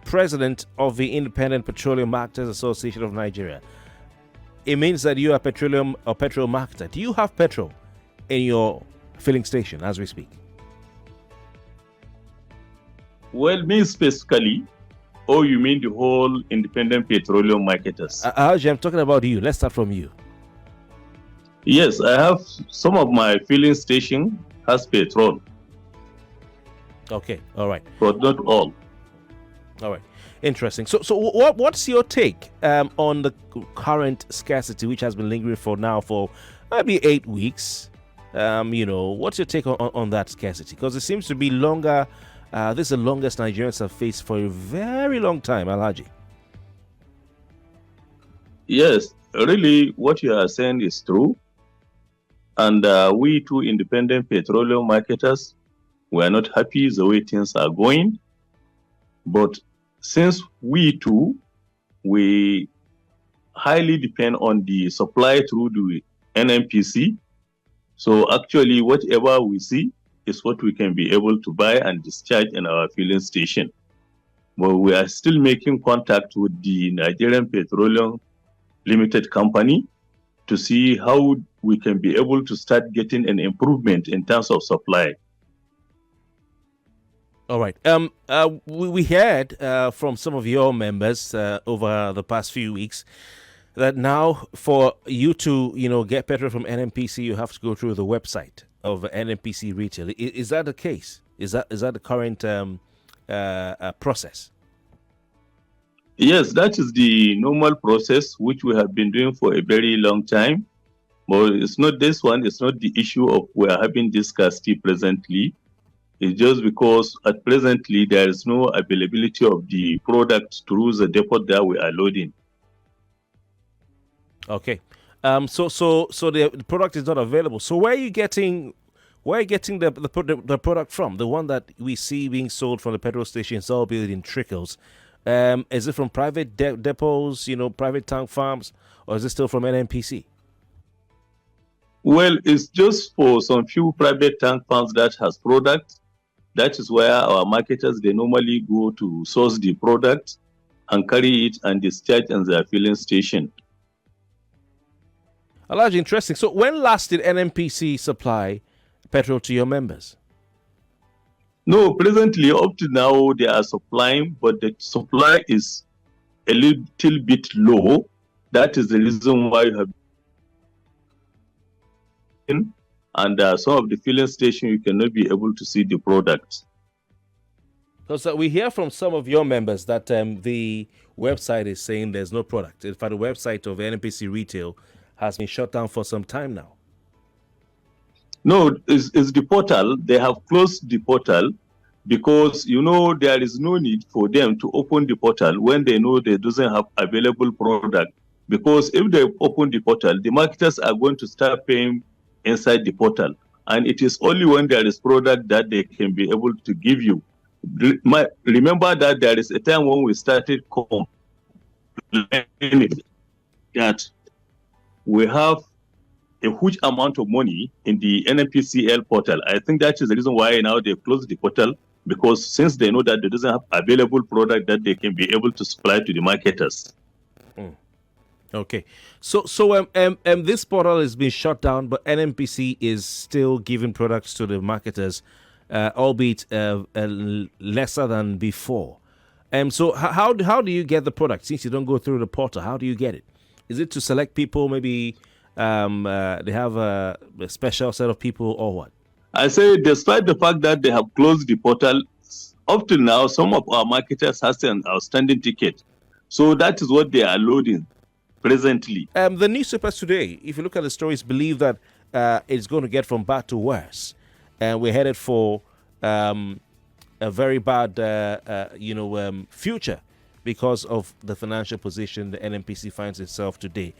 president of the Independent Petroleum Marketers Association of Nigeria, it means that you are petroleum or petrol marketer. Do you have petrol in your filling station as we speak? Well, me specifically, or you mean the whole independent petroleum marketers? Alhaji, I'm talking about you. Let's start from you. Yes, I have some of my filling station has petrol. Okay, all right. But not all. All right, interesting. So what's your take on the current scarcity, which has been lingering for maybe 8 weeks? What's your take on that scarcity? Because it seems to be longer. This is the longest Nigerians have faced for a very long time, Alhaji. Yes, really, what you are saying is true. And we too, independent petroleum marketers, we are not happy the way things are going. But since we too, we highly depend on the supply through the NNPC. So actually, whatever we see is what we can be able to buy and discharge in our filling station. But we are still making contact with the Nigerian Petroleum Limited Company to see how we can be able to start getting an improvement in terms of supply. All right. We heard from some of your members over the past few weeks that now for you to get petrol from NNPC, you have to go through the website of NNPC Retail. Is that the case? Is that the current process? Yes, that is the normal process which we have been doing for a very long time. But it's not this one. It's not the issue of we are having this scarcity presently. It's just because at presently there is no availability of the product through the depot that we are loading. Okay. So the product is not available. So where are you getting the product from? The one that we see being sold from the petrol stations, albeit in trickles. Is it from private depots, private tank farms, or is it still from NNPC? Well, it's just for some few private tank farms that has product. That is where our marketers, they normally go to source the product and carry it and discharge in their filling station. Alhaji, interesting. So when last did NNPC supply petrol to your members? No, presently up to now they are supplying, but the supply is a little bit low. That is the reason why you have and some of the filling station you cannot be able to see the product. Because we hear from some of your members that the website is saying there's no product. In fact, the website of NNPC Retail has been shut down for some time now. No, it's the portal. They have closed the portal because, there is no need for them to open the portal when they know they doesn't have available product. Because if they open the portal, the marketers are going to start paying inside the portal. And it is only when there is product that they can be able to give you. Remember that there is a time when we started complaining that we have a huge amount of money in the NNPCL portal. I think that is the reason why now they closed the portal, because since they know that they doesn't have available product that they can be able to supply to the marketers. Okay, so this portal has been shut down, but NNPC is still giving products to the marketers, albeit lesser than before. So how do you get the product since you don't go through the portal? How do you get it? Is it to select people? Maybe they have a special set of people, or what? I say, despite the fact that they have closed the portal, up to now, some of our marketers has an outstanding ticket. So that is what they are loading presently. The newspapers today, if you look at the stories, believe that it's going to get from bad to worse. And we're headed for a very bad, future because of the financial position the NNPC finds itself today.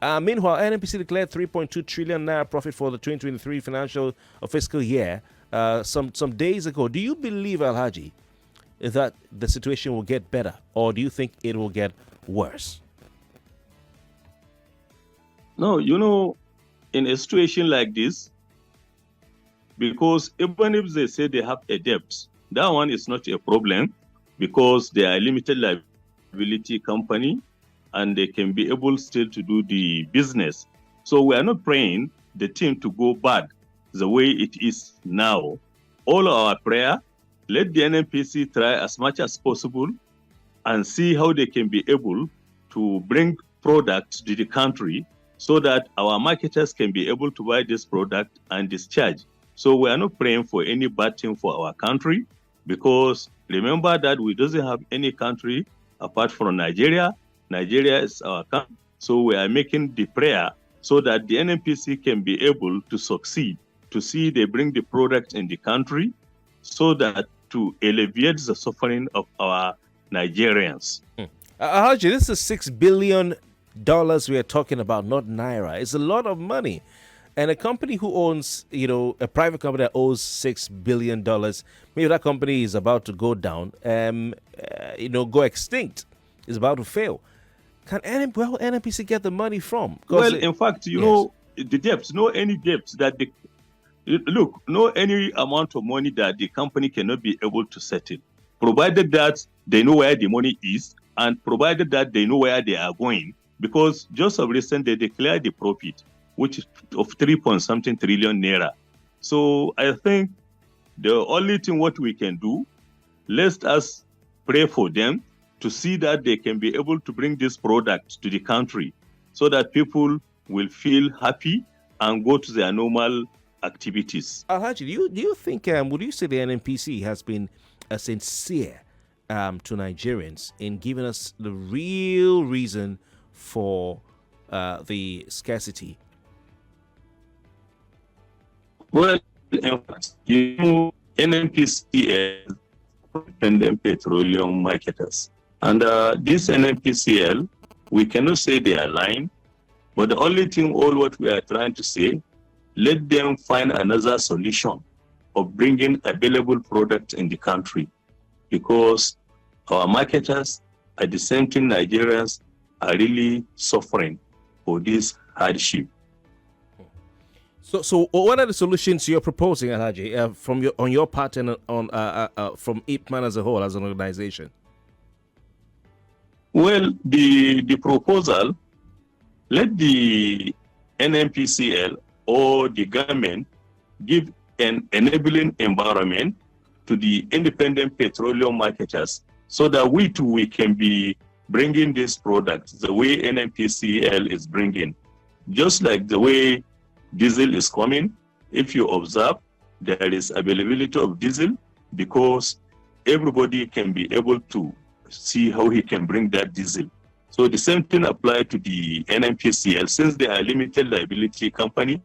Meanwhile, NNPC declared 3.2 trillion naira profit for the 2023 financial or fiscal year some days ago. Do you believe, Alhaji, that the situation will get better, or do you think it will get worse? No, in a situation like this, because even if they say they have a debt, that one is not a problem. because they are a limited liability company and they can be able still to do the business. So we are not praying the thing to go bad the way it is now. All our prayer, let the NNPC try as much as possible and see how they can be able to bring products to the country so that our marketers can be able to buy this product and discharge. So we are not praying for any bad thing for our country, because remember that we doesn't have any country apart from Nigeria. Nigeria is our country. So we are making the prayer so that the NNPC can be able to succeed, to see they bring the product in the country so that to alleviate the suffering of our Nigerians. Alhaji, this is $6 billion we are talking about, not naira. It's a lot of money. And a company who owns, a private company that owes $6 billion, maybe that company is about to go down, go extinct, is about to fail. Can NNPC get the money from? Well, in fact, know, the debts, any debts that no any amount of money that the company cannot be able to settle, provided that they know where the money is and provided that they know where they are going. Because just of recent, they declared the profit, which is of 3.something trillion naira. So I think the only thing what we can do, let us pray for them to see that they can be able to bring this product to the country so that people will feel happy and go to their normal activities. Alhaji, do you think, would you say the NNPC has been sincere to Nigerians in giving us the real reason for the scarcity? Well, in fact, NNPCL independent petroleum marketers. And this NNPCL, we cannot say they are lying, but the only thing, all what we are trying to say, let them find another solution of bringing available products in the country, because our marketers, at the same time, Nigerians are really suffering for this hardship. So what are the solutions you're proposing, Alhaji, on your part and from IPMAN as a whole, as an organization? Well, the proposal, let the NNPCL or the government give an enabling environment to the independent petroleum marketers so that we can be bringing this product the way NNPCL is bringing. Just like the way diesel is coming, if you observe, there is availability of diesel because everybody can be able to see how he can bring that diesel. So the same thing applies to the NNPCL. Since they are a limited liability company,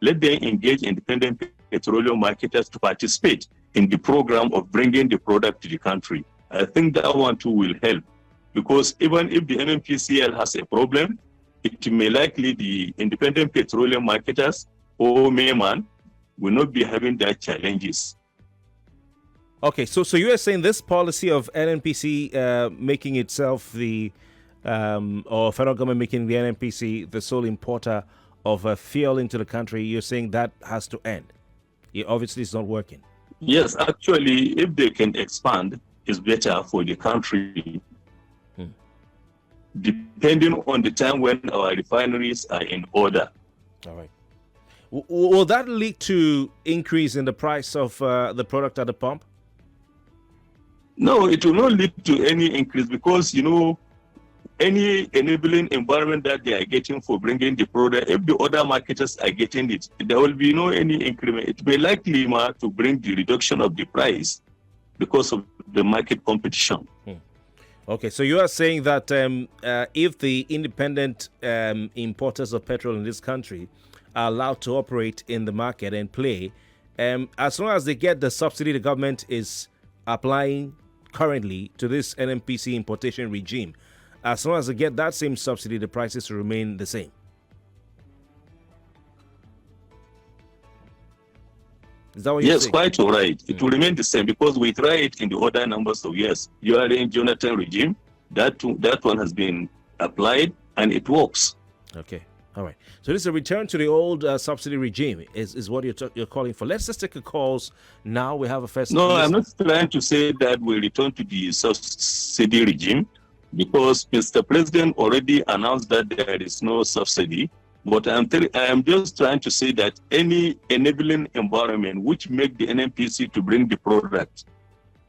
let them engage independent petroleum marketers to participate in the program of bringing the product to the country. I think that one too will help, because even if the NNPCL has a problem, it may likely the independent petroleum marketers or IPMAN will not be having that challenges. Okay, so you are saying this policy of NNPC making itself the, or federal government making the NNPC the sole importer of fuel into the country, you're saying that has to end? It obviously it's not working. Yes, actually, if they can expand, it's better for the country. Depending on the time when our refineries are in order. All right. Will that lead to increase in the price of the product at the pump? No, it will not lead to any increase because, any enabling environment that they are getting for bringing the product, if the other marketers are getting it, there will be no any increment. It may likely to bring the reduction of the price because of the market competition. Okay, so you are saying that if the independent importers of petrol in this country are allowed to operate in the market and play, as long as they get the subsidy the government is applying currently to this NNPC importation regime, as long as they get that same subsidy, the prices will remain the same. Is that what you're saying? Yes, quite all right. It will remain the same because we try it in the other numbers of years. You are in Jonathan regime, that one has been applied and it works. Okay. All right. So this is a return to the old subsidy regime, is what you're calling for. Let's just take a calls now. We have a first. No, I'm not trying to say that we return to the subsidy regime, because Mr. President already announced that there is no subsidy. But I am just trying to say that any enabling environment which make the NNPC to bring the product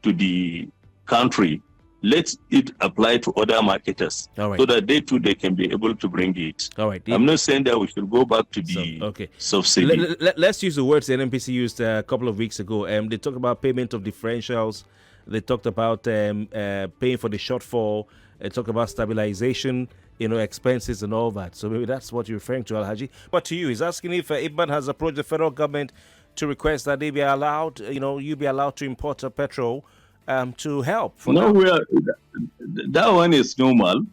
to the country, let it apply to other marketers, so that they can be able to bring it. All right. I'm not saying that we should go back to the subsidy. Let's use the words the NNPC used a couple of weeks ago. They talked about payment of differentials. They talked about paying for the shortfall. They talked about stabilization, expenses and all that. So maybe that's what you're referring to, Alhaji. But to you, he's asking if IPMAN has approached the federal government to request that they be allowed, you be allowed to import petrol to help. That one is normal.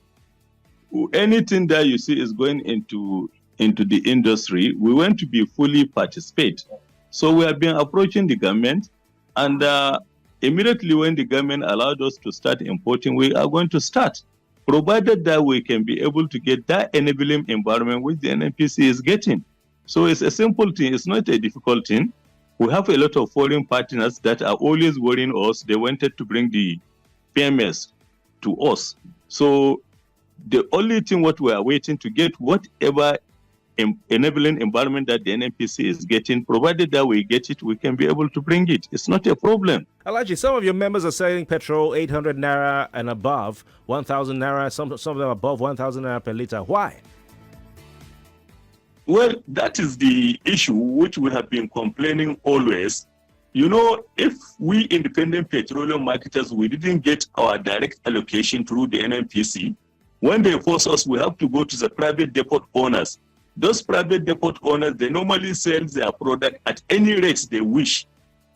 Anything that you see is going into the industry, we want to be fully participate. So we have been approaching the government, and immediately when the government allowed us to start importing, we are going to start, provided that we can be able to get that enabling environment which the NNPC is getting. So it's a simple thing. It's not a difficult thing. We have a lot of foreign partners that are always worrying us. They wanted to bring the PMS to us. So the only thing what we are waiting to get, whatever enabling environment that the NNPC is getting, provided that we get it, we can be able to bring it. It's not a problem. Alhaji, some of your members are selling petrol 800 naira and above, 1,000 naira, some of them above 1,000 naira per liter. Why? Well, that is the issue which we have been complaining always. If we independent petroleum marketers, we didn't get our direct allocation through the NNPC, when they force us, we have to go to the private depot owners. Those private depot owners, they normally sell their product at any rates they wish.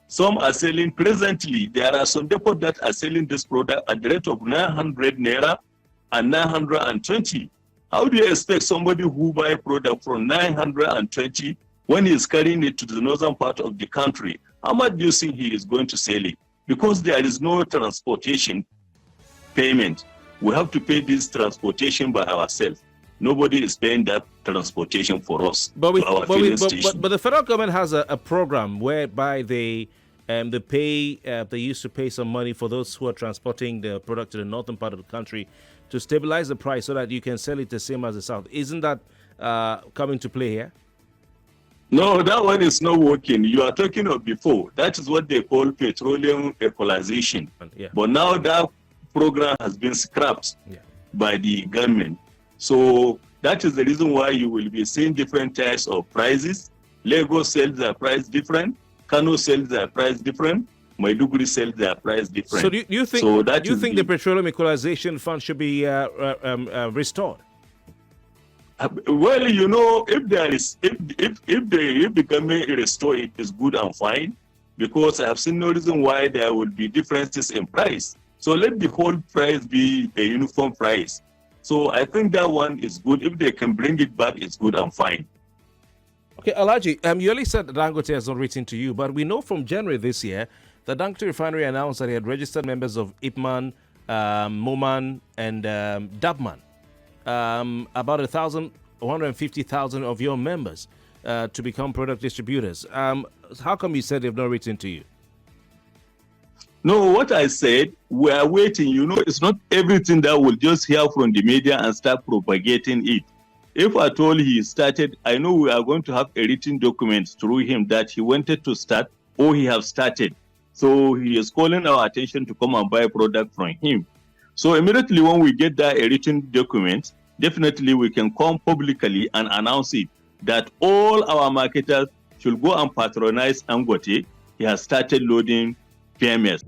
Some are selling presently. There are some depots that are selling this product at the rate of 900 naira and 920. How do you expect somebody who buy a product from 920 when he's carrying it to the northern part of the country? How much do you think he is going to sell it? Because there is no transportation payment. We have to pay this transportation by ourselves. Nobody is paying that transportation for us. But the federal government has a program whereby they used to pay some money for those who are transporting the product to the northern part of the country to stabilize the price so that you can sell it the same as the south. Isn't that coming to play here? No, that one is not working. You are talking of before. That is what they call petroleum equalization. Yeah. But now that program has been scrapped by the government. So that is the reason why you will be seeing different types of prices. Lagos sells their price different. Kano sells their price different. Maiduguri sells their price different. So do you think the petroleum equalization fund should be restored? Well, if the government restore it, is good and fine, because I have seen no reason why there will be differences in price. So let the whole price be a uniform price. So I think that one is good. If they can bring it back, it's good and fine. Okay, Alhaji, you only said that Dangote has not written to you, but we know from January this year that Dangote Refinery announced that he had registered members of IPMAN, MOMAN, and DABMAN. About 150,000 of your members to become product distributors. How come you said they've not written to you? No, what I said, we are waiting. It's not everything that we'll just hear from the media and start propagating it. If at all he started, I know we are going to have a written document through him that he wanted to start or he has started. So he is calling our attention to come and buy a product from him. So immediately when we get that a written document, definitely we can come publicly and announce it, that all our marketers should go and patronize Dangote. He has started loading PMS.